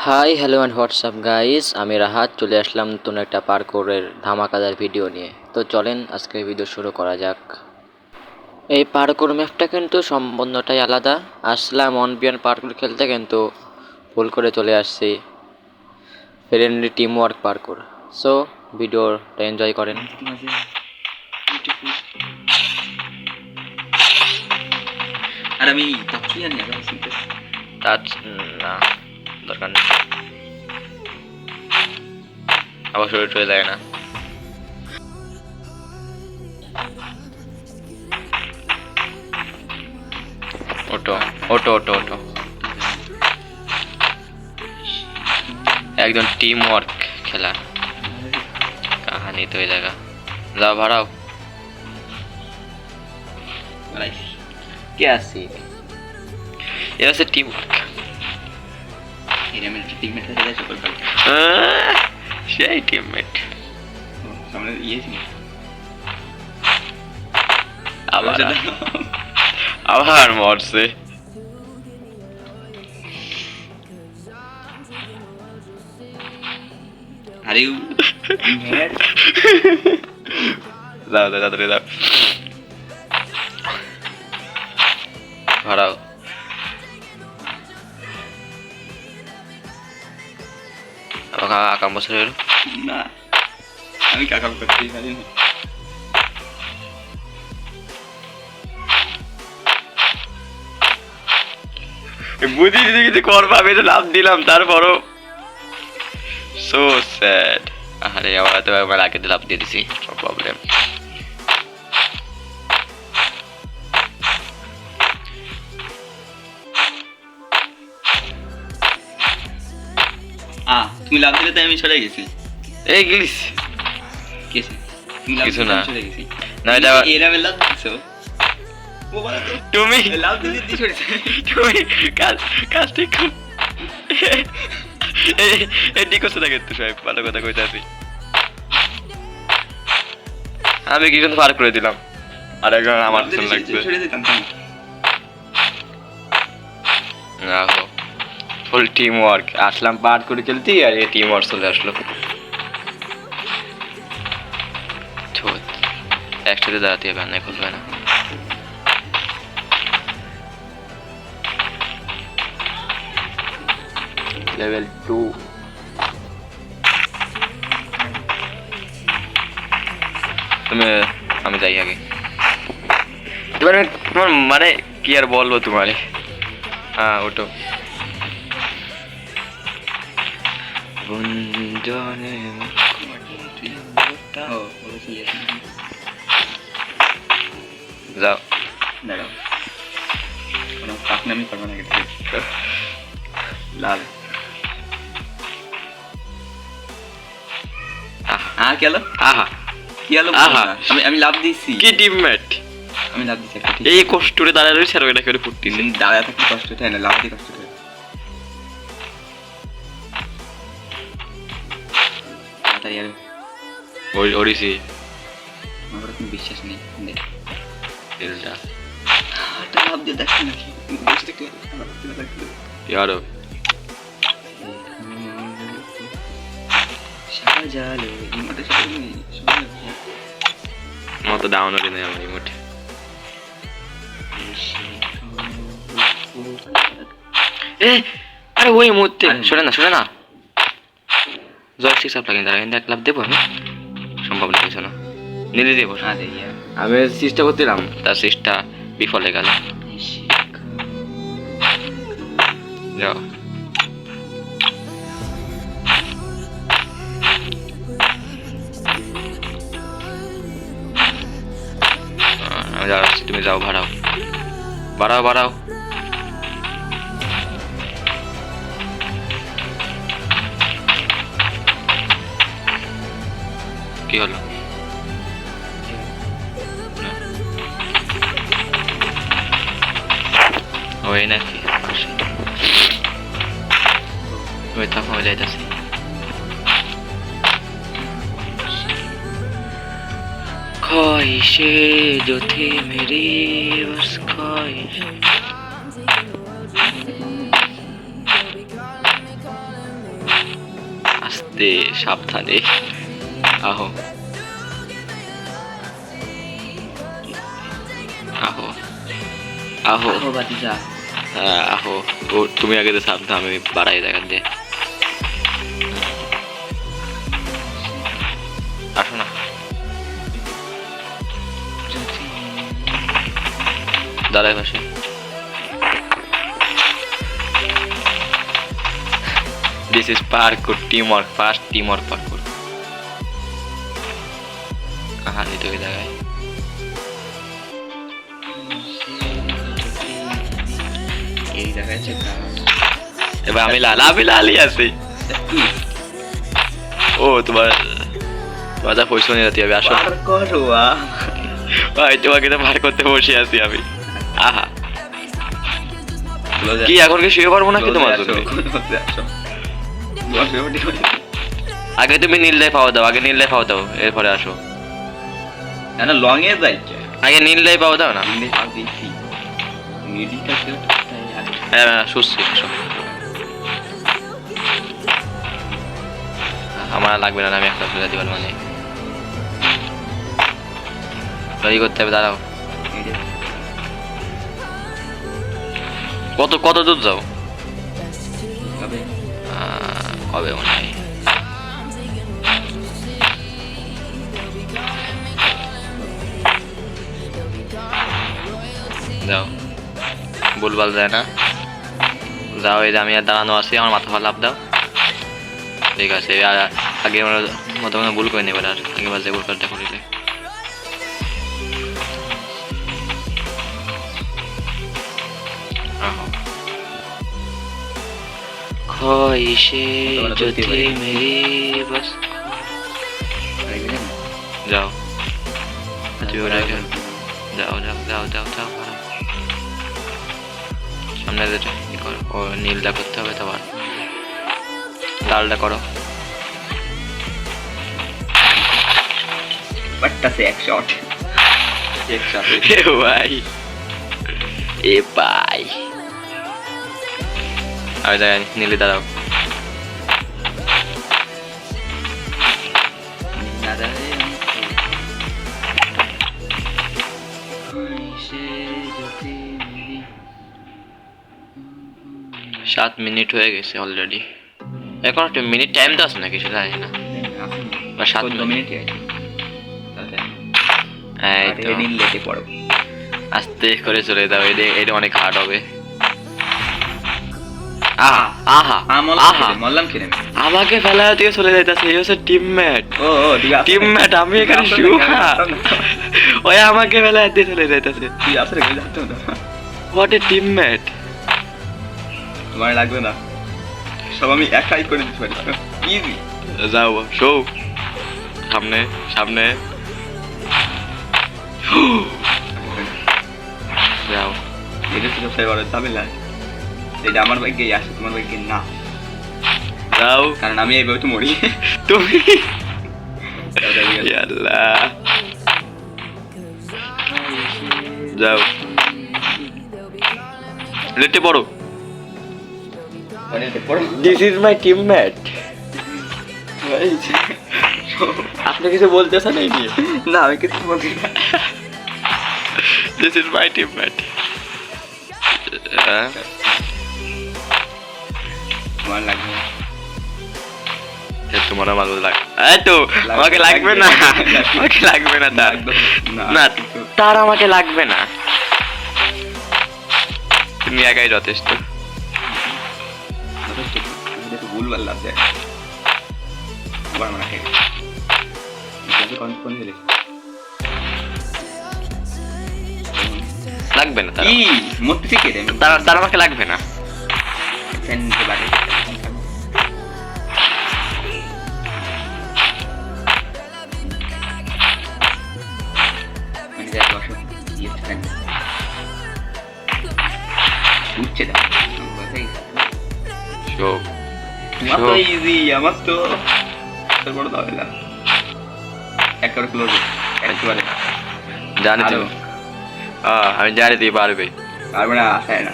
Hi hello and WhatsApp guys, আমি রাহাত চলে আসলাম নতুন একটা পার্কouরের ধামাকাদার ভিডিও নিয়ে। তো চলেন আজকের ভিডিও শুরু করা যাক। এই পার্কouর ম্যাপটা কিন্তু সম্পূর্ণটাই আলাদা। আসলাম অনবিয়ন পার্কouর খেলতে, কিন্তু ভুল করে চলে আসছি ফ্রেন্ডলি টিম ওয়ার্ক পার্কouর। সো ভিডিওটা এনজয় করেন। আর আমি তাচ্ছি জানি না টাচ না, দরকার নেই, আবার শরীর চলে যায় না। ওটো ওটো ওটো ওটো একদম টিম ওয়ার্ক খেলা কাহানি তো এই জায়গা। যাও ভাড়াও কে আসি, এটা হচ্ছে টিম ওয়ার্ক। এরম একটা টিমমেট হয়ে যায় সকল কাল সেই টিমমেট সামনে ছিল আবার আবার মরছে। আরে যাও তাড়াতাড়ি যাও, ভাড়াও। আকাম বছর হলো না, আমি কাকাম করতেই পারি না। বুঝি কিছু করবা, আমি তো লাভ দিলাম, তারপরও সো স্যাড। আরে আমরা তো একবার আগে লাভ দিয়ে দিছি, নো প্রবলেম। তুমি লাভ দিলে তাই আমি চলে গেছি। এই গেলিস গেছি কিছু না। চলে গেছি না এটা এরম লাভ দিছো তুমি লাভ দিলে দিয়ে চলেছে। তুমি কাজ ঠিক কর। এডি করছে না কিন্তু সাহেব, ভালো কথা কইতে আছি। আমি কি কিন্তু পার করে দিলাম, আর একজন আমার পিছনে লাগছে। ছড়ে দিতাম আহো, ফুল টিম ওয়ার্ক। আসলাম পার করে খেলতে, আর এই টিম ওয়ার্ক চলে আসলো। একসাথে দাঁড়াতে হবে, না খুলবে না। লেভেল 2 তুমি, আমি যাই আগে। তোমার মানে কি আর বলবো তোমারে। হ্যাঁ ওটো গুঞ্জনে যাও। দাঁড়াও, কোনো পাকনামি করবো না কিন্তু। লাল গেল। আহা কি হলো? আমি লাভ দিচ্ছি। কি টিমমেট, আমি লাভ দিচ্ছি। এই কষ্টে দাঁড়ায় রয়েছে, আর ওইটা করে ফুটতেছে। দাঁড়ায় থাকতে কষ্ট হয় না, লাভ দিয়ে কষ্ট হয়। তাড়াতাড়ি আর ওরিসি আমার কোনো বিশ্বাস নেই। এলটা লাভ দিয়ে দেখছি নাকি বসতে কে ইয়ারো সাজালো ইমোটে সাজালো মতো ডাউনলোড নেই আমার ইমোট। এ আরে ওই মুহূর্তে শোনে না জয়স্টিক সাপ লাগিয়ে দাঁড়া, কিন্তু এক লাভ দেবো আমি, সম্ভব না কিছু না, নিতে দেবো। আমি চেষ্টা করছিলাম, তার চেষ্টা বিফলে গেল। যাও আমি দাঁড়াচ্ছি, তুমি যাও, বাড়াও। কি হলো? ওই নাকি ওই থাকো, যাইতেছি। ख्वाहिशे जो थी मेरी बस ख्वाहिश আস্তে সাবধানে আহো আহো আহো ও বাতিজা আহো ও তুমি আগে তো সাবধান আমি বাড়াই দেখান দিয়ে আসো না দাঁড়ায় পাশে This is parkour, teamwork, fast teamwork parkour. कहानी तो इधर है এই জায়গায় চেকা এবার আমি লালি আছি ও তোমার যা পয়সা নিয়ে যেতে হবে আসো পার করো ভাই তোমাকে তো বার করতে বসে আছি আমি আহা কি এখন কি শুয়ে পারবো নাকি তোমার জন্য আগে তুমি নীলদায় পাওয়া দাও আগে নীলদায় পাওয়া দাও এরপরে আসো না লং এ যাই আগে নীলদায় পাওয়া দাও না ইংলিশ আর দেখি মেডিকেল কেউ হ্যাঁ সুস্থ আসো আমার আর লাগবে না আমি একটা ফেলে দিবার মানে তৈরি করতে হবে দাঁড়াও কত দূর যাও হবে মনে হয় যাও ভুলভাল যায় না যাও এই যে আমি আর দাঁড়ানো আছি আমার মাথা লাভ দাও ঠিক আছে আর আগে আমরা মতো ভুল করে নেবে আর আগে বাজে ভুল করতে করিলে ख्वाहिशे जो थी मेरी बस जाओ जाओ जाओ जाओ जाओ जाओ সামনে যেটা করো ও নীলটা করতে হবে তোমার লালটা করো বাট্টা সে এক শট এ ভাই এ ভাই আমি জায়গায় নীলে দাঁড়াও সাত মিনিট হয়ে গেছে অলরেডি এখন একটা মিনিট টাইম তো আছে নাকি সেটা জানি না বা 7 মিনিট এই তো লেটে পড়ো আস্তে করে চলে দাও এটা অনেক হার্ড হবে আহা আহা আহা মল্লাম কিনে আমাকে ফেলা দিয়ে চলে যাইতাছে এই হচ্ছে টিমমেট ও টিমমেট আমি এখানে শুয়া ওই আমাকে ফেলা দিয়ে চলে যাইতাছে তুই আসলে গেলে যাচ্ছ না হোয়াট এ টিমমেট তোমার লাগবে না সব আমি একাই করে দিতে পারি ইজি যাও শো সামনে সামনে যাও এটা ছিল ফেভারিট ঝামেলা এটা আমার ভাগ্যেই আসে তোমার ভাগ্যে না যাও কারণ আমি এইভাবে তো মরি তুমি আল্লাহ যাও লেটে পড়ো দিস ইজ মাই টিমমেট আপনি কিছু বলতেছেন এই নিয়ে না আমি কিছু বলছি না দিস ইজ মাই টিমমেট তোমার লাগবে তোমার আমার এই তো আমাকে লাগবে না আমাকে লাগবে না তার না তার আমাকে লাগবে না তুমি একাই যথেষ্ট ভুল ভাল লাগছে আবার মনে হয় লাগবে না কি মূর্তি থেকে দেন তার আমাকে লাগবে না আমার তো বড় দাও একবারে ক্লোজ একবারে জানি তো আমি জানি তুই পারবে পারবে না আশায় না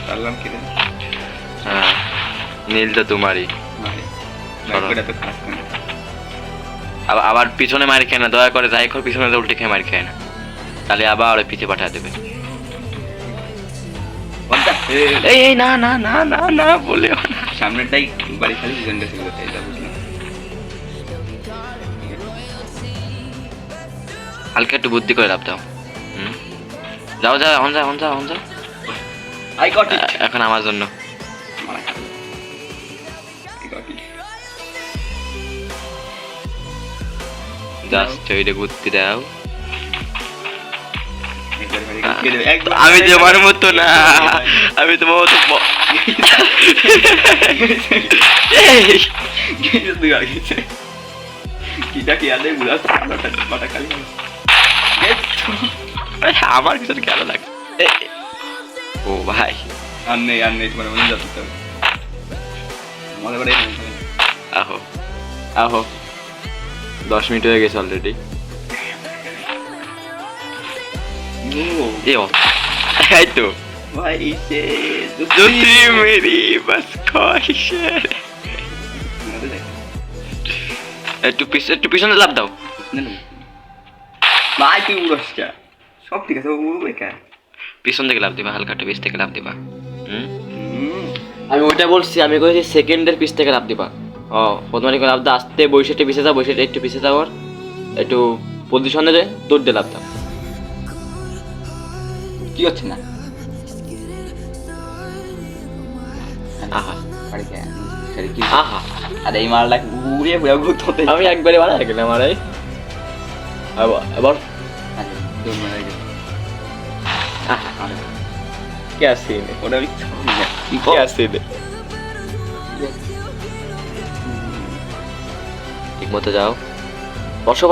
পারলাম কি হ্যাঁ নীল তো তোমারই। ভাই চলো। ভাগ্যটা তো খারাপ কেন? আবার পিছনে মারি খায় না, দয়া করে যাই কর পিছনে উল্টে খেয়ে মারি খায় না, তাহলে আবার ওই পিছে পাঠা দেবে। বলটা, এই না না না না না বলেও না। সামনেরটাই বাড়ি খালি দুজনটা ছিল, এটা বুঝলাম। হালকা একটু বুদ্ধি করে লাভ দাও। যাও যাও, এখন যাও, এখন যাও, এখন যাও। I got it. এখন আমার জন্য মারা খাবে। I got it. জাস্ট ওইটা বুদ্ধি দাও। একবার ভাই কে দেবে? একদম আমি তোমার মতো না, আমি তোমার মতো এই, গেছে দুই আর গেছে। কিটা কি আলে বুড়া মাথা খালি। আমার কিছু কেন লাগে। ও ভাই, আর নেই তোমার মনে যাচ্ছে তো। মনে করে আহো আহো, 10 মিনিট হয়ে গেছে অলরেডি। এই তো ভাই সে যদি মেরি বাস খ্বাহিশ है। একটু পিছনে লাভ দাও। ভাই তুই উড়স কে? সব ঠিক আছে, উড়বে কে? পিছন থেকে লাভ দিবা, হালকা একটু পিছ থেকে লাভ দিবা। আমি ওইটা বলছি, আমি কইছি সেকেন্ডের পিছ থেকে লাভ দিবা। ও প্রথমে লাভ দাও, আস্তে বৈশাটে পিছে যাও, বৈশাটে একটু পিছে যাও, আর একটু পজিশনে যে দৌড় দিয়ে লাভ দাও। কি হচ্ছে না? আহা আরে কে? সরি কি? আহা, আরে এই মারলা উড়িয়ে পুরো ঘুরতে। আমি একবারে মারা গেলাম মারাই। আবার আরে দৌড় মারা গেছে। আহা, আরে क्या सीन है, ওটা আমি क्या सीन है। ঠিক মতো যাও, বসো।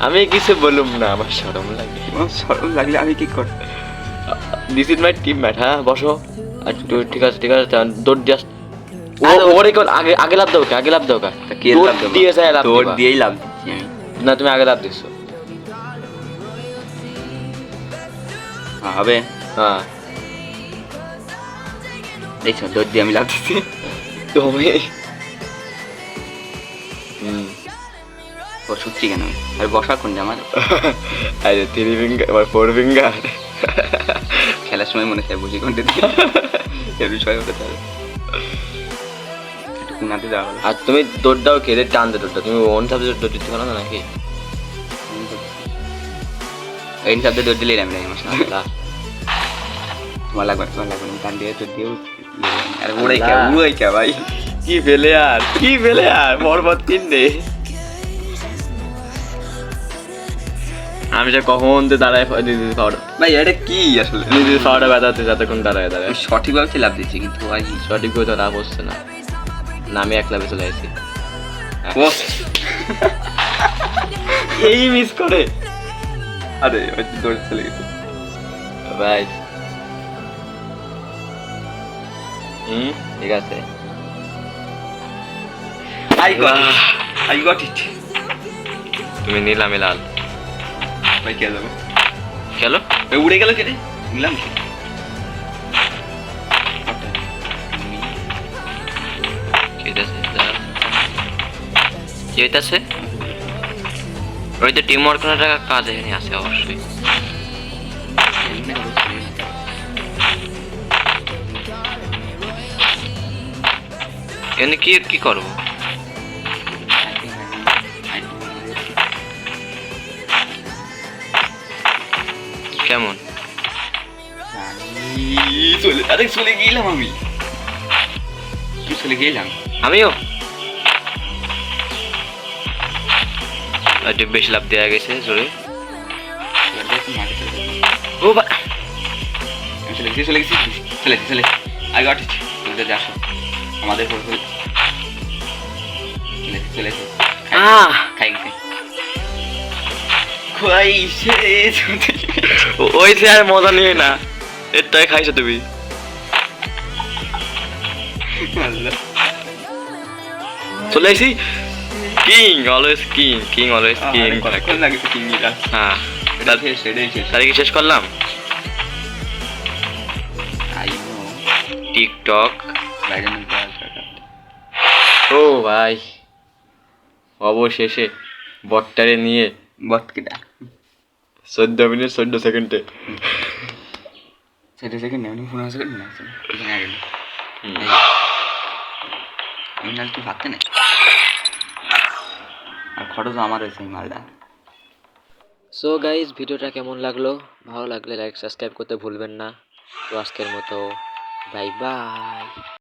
আমি কিছু বলুম না, আমার শরম লাগে। শরম লাগলে আমি কি করব? This is my teammate. হ্যাঁ বসো একটু, ঠিক আছে ঠিক আছে, দৌড় জাস্ট আরে ওরে কোন আগে আগে লাভ দাও কে, আগে লাভ দাও কে, কে লাভ দেব? দিয়ে যায় লাভ দৌড় দিবা। দিয়েই লাভ দিচ্ছি আমি। না তুমি আগে লাভ দিছো। হবে হ্যাঁ দেখছো, দৌড় দিয়ে আমি লাভ দিচ্ছি। তুমি ও সত্যি কেন? আর বসা কোনটা আমার? আরে 3 ফিঙ্গার আর 4 ফিঙ্গার। খেলার সময় মনে চাই বুঝি কোনটা দিয়ে এর বিষয় হতে পারে। একটু কুনাতে যাওয়া হলো। আর তুমি দৌড় দাও কে রে, টান দে দৌড়টা। তুমি ওন সাবজেক্ট দৌড় দিতে পারো না নাকি? এই শব্দে দৌড় দিলেই আমি আমার সামনে। আল্লাহ তোমার লাগবে না, টান দিয়ে দৌড় দিয়েও আরে উড়াই কে ভাই? কি ফেলে আর বরবাদ কিনবে। আমি যে কখন তো দাঁড়ায় দিদি পাউডার, ভাই এটা কি আসলে? দিদি পাউডার ব্যথাতে যতক্ষণ দাঁড়ায় আমি সঠিকভাবে লাভ দিচ্ছি কিন্তু ভাই সঠিক তো লাভ হচ্ছে না। না আমি এক লাভে চলে আসি। ও এই মিস করে আরে ওই দৌড় চলে গেছে ভাই। ঠিক আছে, I got it. তুমি নীল আমি লাল। ভাই কে যাবে? চলো ওই উড়ে গেল কেটে নিলাম কি? কি হইতাছে? ওই তো টিম ওয়ার্ক করাটা কাজ এখানে আছে অবশ্যই। এখানে কি কি করবো? কেমন চলে গেলাম আমি চলে গেলাম। আমিও একটু বেশি লাভ দেওয়া গেছে জোরে। ও চলে গেছি আই গট ইট। আসো আমাদের চলে খাই গেছে ওই সে আর মজা নিয়ে না, এটাই খাইছো তুমি। চলে আসি, king always king always king. হ্যাঁ তারিখে শেষ করলাম। টিকটক। বাইরে ও ভাই, অবশেষে বটটারে নিয়ে বট কিটা 14 মিনিট 14 সেকেন্ডে। সেটা সেকেন্ড এমনি 15 সেকেন্ড না এখানে আগে আমি নাল তুই ভাবতে নেই আর খরচ আমার হয়েছে এই মালটা। সো গাইজ, ভিডিওটা কেমন লাগলো? ভালো লাগলে লাইক সাবস্ক্রাইব করতে ভুলবেন না। তো আজকের মতো বাই বাই।